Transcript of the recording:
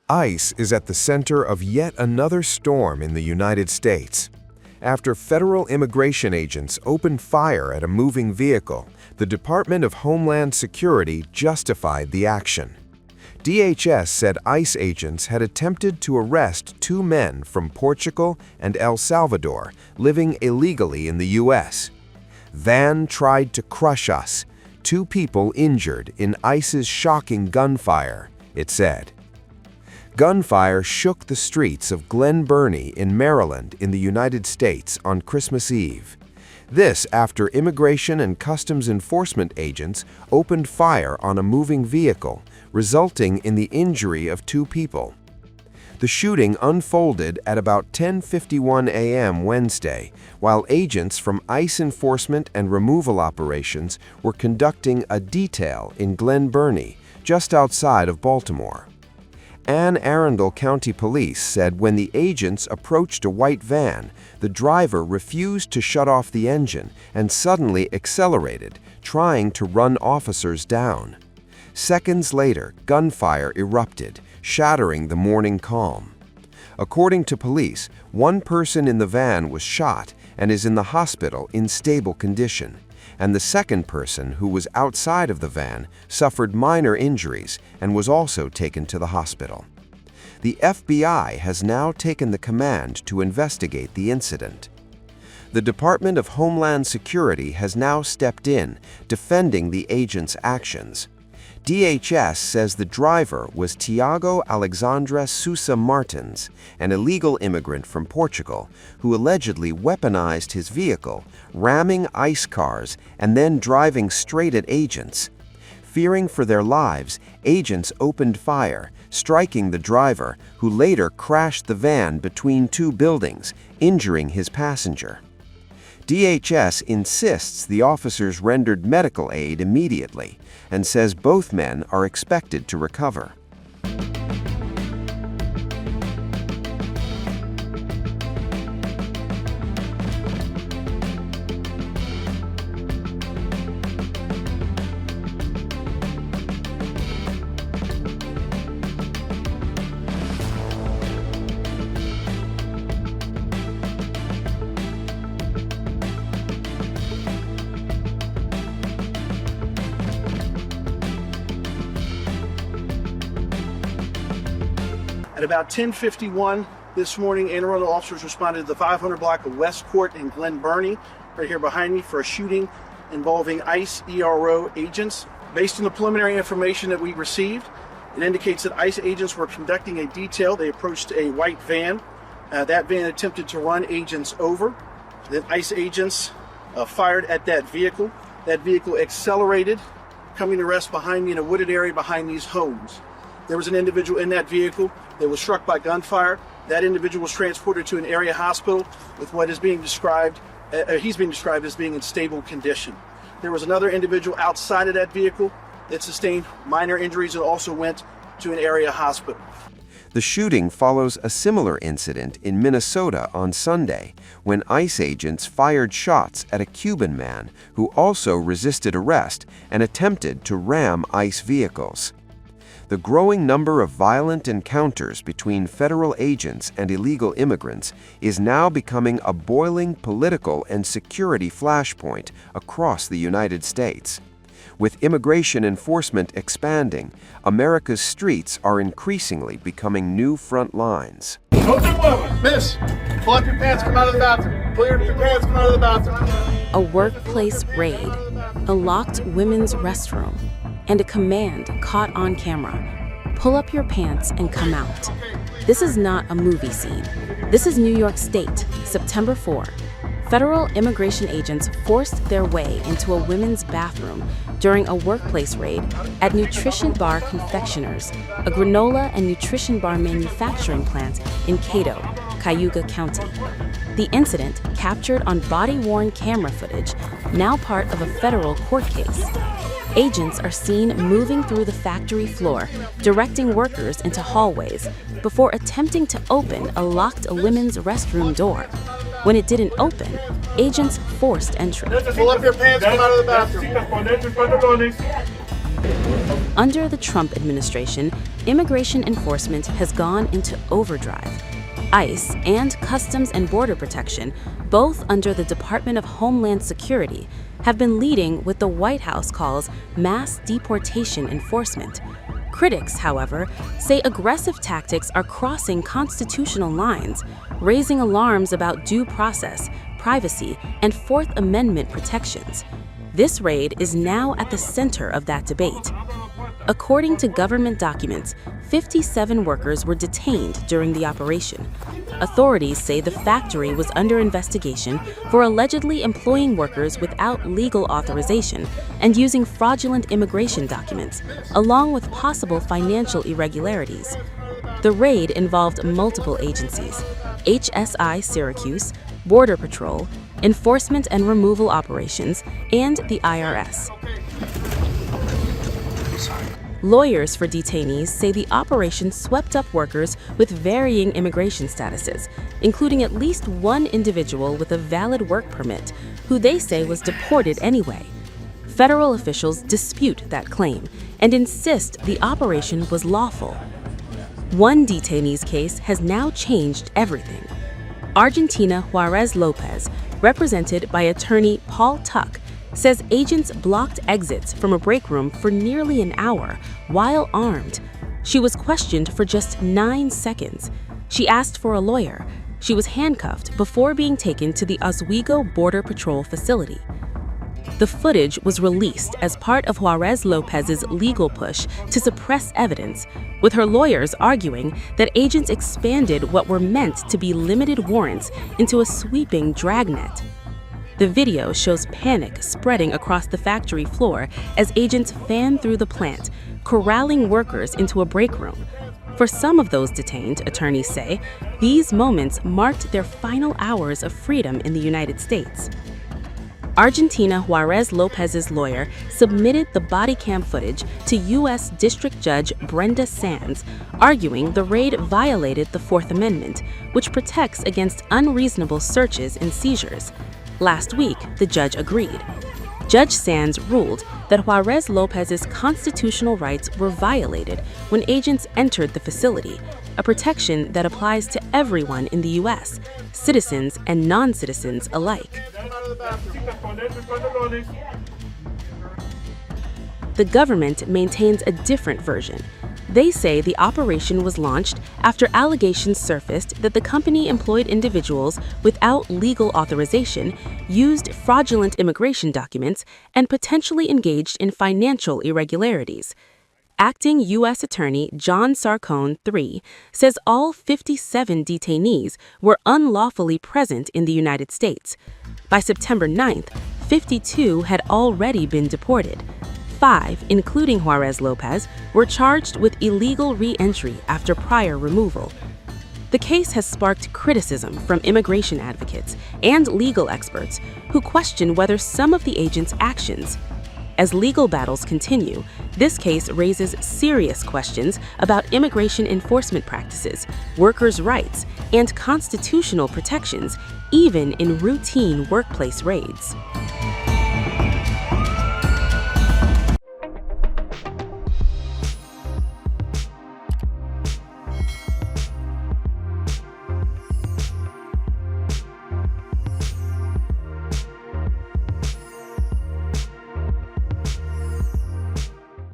ICE is at the center of yet another storm in the United States. After federal immigration agents opened fire at a moving vehicle, the Department of Homeland Security justified the action. DHS said ICE agents had attempted to arrest two men from Portugal and El Salvador living illegally in the U.S. "Van tried to crush us. 2 people injured in ICE's shocking gunfire," it said. Gunfire shook the streets of Glen Burnie in Maryland in the United States on Christmas Eve. This after Immigration and Customs Enforcement agents opened fire on a moving vehicle, resulting in the injury of 2 people. The shooting unfolded at about 10:51 a.m. Wednesday, while agents from ICE enforcement and removal operations were conducting a detail in Glen Burnie, just outside of Baltimore. Anne Arundel County Police said when the agents approached a white van, the driver refused to shut off the engine and suddenly accelerated, trying to run officers down. Seconds later, gunfire erupted, shattering the morning calm. According to police, 1 person in the van was shot and is in the hospital in stable condition, and the second person, who was outside of the van, suffered minor injuries and was also taken to the hospital. The FBI has now taken the command to investigate the incident. The Department of Homeland Security has now stepped in, defending the agents' actions. DHS says the driver was Tiago Alexandre Sousa Martins, an illegal immigrant from Portugal, who allegedly weaponized his vehicle, ramming ICE cars and then driving straight at agents. Fearing for their lives, agents opened fire, striking the driver, who later crashed the van between 2 buildings, injuring his passenger. DHS insists the officers rendered medical aid immediately and says both men are expected to recover. At about 10:51 this morning, Anne Arundel officers responded to the 500 block of West Court in Glen Burnie, right here behind me, for a shooting involving ICE ERO agents. Based on the preliminary information that we received, it indicates that ICE agents were conducting a detail. They approached a white van. That van attempted to run agents over. Then ICE agents fired at that vehicle. That vehicle accelerated, coming to rest behind me in a wooded area behind these homes. There was an individual in that vehicle that was struck by gunfire. That individual was transported to an area hospital with what is being described, he's being described as being in stable condition. There was another individual outside of that vehicle that sustained minor injuries and also went to an area hospital. The shooting follows a similar incident in Minnesota on Sunday, when ICE agents fired shots at a Cuban man who also resisted arrest and attempted to ram ICE vehicles. The growing number of violent encounters between federal agents and illegal immigrants is now becoming a boiling political and security flashpoint across the United States. With immigration enforcement expanding, America's streets are increasingly becoming new front lines. Miss, pull up your pants, come out of the bathroom. Pull up your pants, come out of the bathroom. A workplace raid, a locked women's restroom, and a command caught on camera. Pull up your pants and come out. This is not a movie scene. This is New York State, September 4. Federal immigration agents forced their way into a women's bathroom during a workplace raid at Nutrition Bar Confectioners, a granola and nutrition bar manufacturing plant in Cato, Cayuga County. The incident, captured on body-worn camera footage, now part of a federal court case. Agents are seen moving through the factory floor, directing workers into hallways before attempting to open a locked women's restroom door. When it didn't open, agents forced entry. Pull up your pants, come out of the bathroom. Under the Trump administration, immigration enforcement has gone into overdrive. ICE and Customs and Border Protection, both under the Department of Homeland Security, have been leading what the White House calls mass deportation enforcement. Critics, however, say aggressive tactics are crossing constitutional lines, raising alarms about due process, privacy, and Fourth Amendment protections. This raid is now at the center of that debate. According to government documents, 57 workers were detained during the operation. Authorities say the factory was under investigation for allegedly employing workers without legal authorization and using fraudulent immigration documents, along with possible financial irregularities. The raid involved multiple agencies: HSI Syracuse, Border Patrol, Enforcement and Removal Operations, and the IRS. Lawyers for detainees say the operation swept up workers with varying immigration statuses, including at least one individual with a valid work permit, who they say was deported anyway. Federal officials dispute that claim and insist the operation was lawful. One detainee's case has now changed everything. Argentina Juarez Lopez, represented by attorney Paul Tuck, says agents blocked exits from a break room for nearly an hour while armed. She was questioned for just 9 seconds. She asked for a lawyer. She was handcuffed before being taken to the Oswego Border Patrol facility. The footage was released as part of Juarez Lopez's legal push to suppress evidence, with her lawyers arguing that agents expanded what were meant to be limited warrants into a sweeping dragnet. The video shows panic spreading across the factory floor as agents fan through the plant, corralling workers into a break room. For some of those detained, attorneys say, these moments marked their final hours of freedom in the United States. Argentina Juarez Lopez's lawyer submitted the body cam footage to U.S. District Judge Brenda Sands, arguing the raid violated the Fourth Amendment, which protects against unreasonable searches and seizures. Last week, the judge agreed. Judge Sands ruled that Juarez Lopez's constitutional rights were violated when agents entered the facility, a protection that applies to everyone in the U.S., citizens and non-citizens alike. The government maintains a different version. They say the operation was launched after allegations surfaced that the company employed individuals without legal authorization, used fraudulent immigration documents, and potentially engaged in financial irregularities. Acting U.S. Attorney John Sarcone III says all 57 detainees were unlawfully present in the United States. By September 9th, 52 had already been deported. 5, including Juarez Lopez, were charged with illegal re-entry after prior removal. The case has sparked criticism from immigration advocates and legal experts who question whether some of the agents' actions. As legal battles continue, this case raises serious questions about immigration enforcement practices, workers' rights, and constitutional protections, even in routine workplace raids.